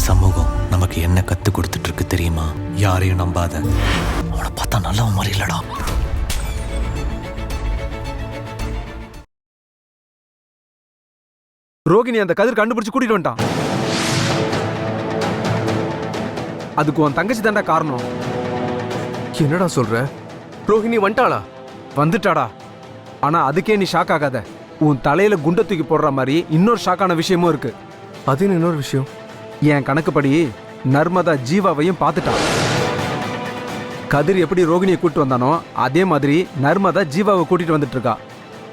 சமூகம் நமக்கு என்ன கத்து கொடுத்துட்டு இருக்கு தெரியுமா? யாரையும் நம்பாத. அவனை பார்த்தா நல்லவன் மாதிரி இல்லடா. ரோகிணி அந்த கதிர் கண்டுபிடிச்சு கூட்டிட்டு வந்துட்டான். அதுக்கு உன் தங்கச்சி தாண்டா காரணம். என்னடா சொல்ற? ரோஹிணி வந்துட்டாளா? வந்துட்டாடா. ஆனா அதுக்கே நீ ஷாக் ஆகாத. உன் தலையில குண்டை தூக்கி போடுற மாதிரி இன்னொரு ஷாக்கான விஷயமும் இருக்கு. அது இன்னொரு விஷயம். என் கணக்குப்படி நர்மதா ஜீவாவையும் பார்த்துட்டான். கதிர் எப்படி ரோகிணியை கூட்டிட்டு வந்தானோ அதே மாதிரி நர்மதா ஜீவாவை கூட்டிட்டு வந்துட்டு இருக்கா.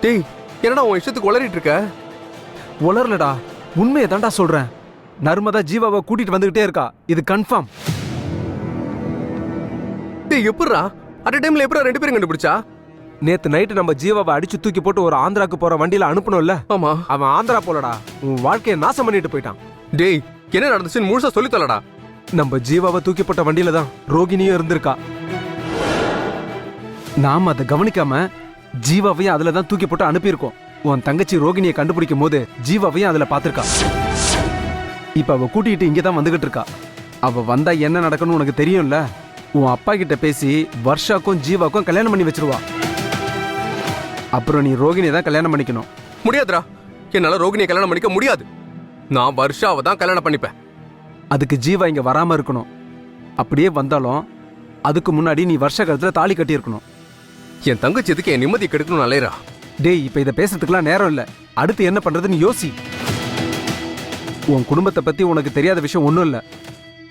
டேய், என்னடா உன் இஷ்டத்துக்கு உளறிட்டு இருக்க? உளரலடா, உண்மையை தாண்டா சொல்றேன். நர்மதா ஜீவாவை கூட்டிட்டு வந்துகிட்டே இருக்கா. இது கன்ஃபார்ம். டேய், எப்படிடா அட் டைம்ல எப்படிடா ரெண்டு பேரும் கண்டுபிடிச்சா? நேத்து நைட்டு நம்ம ஜீவாவை அடிச்சு தூக்கி போட்டு ஒரு ஆந்திராக்கு போற வண்டியில அனுப்பணும்ல. ஆமா. அவன் ஆந்திரா போலடா, உன் வாழ்க்கையை நாசம் பண்ணிட்டு போயிட்டான். டேய், என்ன நடந்துச்சுன்னு முழுசா சொல்லி தரடா. நம்ம ஜீவாவை தூக்கி போட்ட வண்டியில தான் ரோகிணியும் இருந்திருக்கா. நாம அதை கவனிக்காம ஜீவாவையும் அதுல தான் தூக்கி போட்டு அனுப்பியிருக்கோம். உன் தங்கச்சி ரோகிணியை கண்டுபிடிக்கும் போது ஜீவாவையும் அதுல பாத்திருக்கா. இப்ப அவ கூட்டிகிட்டு இங்கதான் வந்துகிட்டு இருக்கா. அவ வந்தா என்ன நடக்கணும்னு உனக்கு தெரியும்ல. உன் அப்பா கிட்ட பேசி வர்ஷாக்கும் ஜீவாக்கும் கல்யாணம் பண்ணி வச்சிருவா. அப்புறம் நீ ரோகிணியை தான் கல்யாணம் பண்ணிக்கணும். முடியாதுடா, என்னால ரோகிணியை கல்யாணம் பண்ணிக்க முடியாது. நான் வர்ஷாவை தான் கல்யாணம் பண்ணிப்பேன். அதுக்கு ஜீவா இங்க வராம இருக்கணும். அப்படியே வந்தாலும் அதுக்கு முன்னாடி நீ வருஷ காலத்துல தாலி கட்டி இருக்கணும். என் தங்கச்சி எதுக்கு என் நிம்மதி கெடுக்கணும் அலையரா? டேய், இப்ப இதை பேசுறதுக்குலாம் நேரம் இல்ல. அடுத்து என்ன பண்றதுன்னு யோசி. உன் குடும்பத்தை பத்தி உனக்கு தெரியாத விஷயம் ஒண்ணும் இல்ல.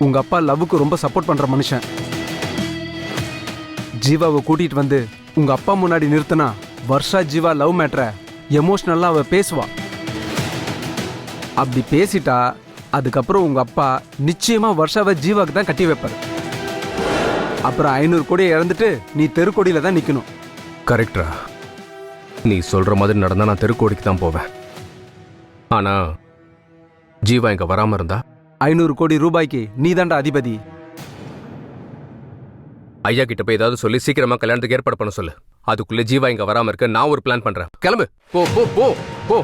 உங்க அப்பா லவ்வுக்கு ரொம்ப சப்போர்ட் பண்ற மனுஷன். ஜீவாவை கூட்டிட்டு வந்து உங்க அப்பா முன்னாடி நிறுத்தினா வர்ஷா ஜீவா லவ் மேட்டரை எமோஷனலா அவ பேசுவா. அப்படி பேசிட்டா அதுக்கப்புறம் உங்க அப்பா நிச்சயமா வர்ஷாவை ஜீவாக்கு தான் கட்டி வைப்பாரு. அப்புறம் 500 கோடியை இழந்துட்டு நீ தெருக்கோடியில தான் நிக்கணும். கரெக்டா? நீ சொல்ற மாதிரி நடந்தா நான் தெருக்கோடிக்கு தான் போவேன். ஆனா ஜீவா இங்க வராம இருந்தா 500 கோடி ரூபாய்க்கு நீ தாண்டா அதிபதி. ஐயா கிட்ட போய் ஏதாவது சொல்லி சீக்கிரமா கல்யாணத்துக்கு ஏற்பாடு பண்ண சொல்லு. அதுக்குள்ள ஜீவா இங்க வராம இருக்க நான் ஒரு பிளான் பண்றேன். கிளம்பு, போ போ போ போ.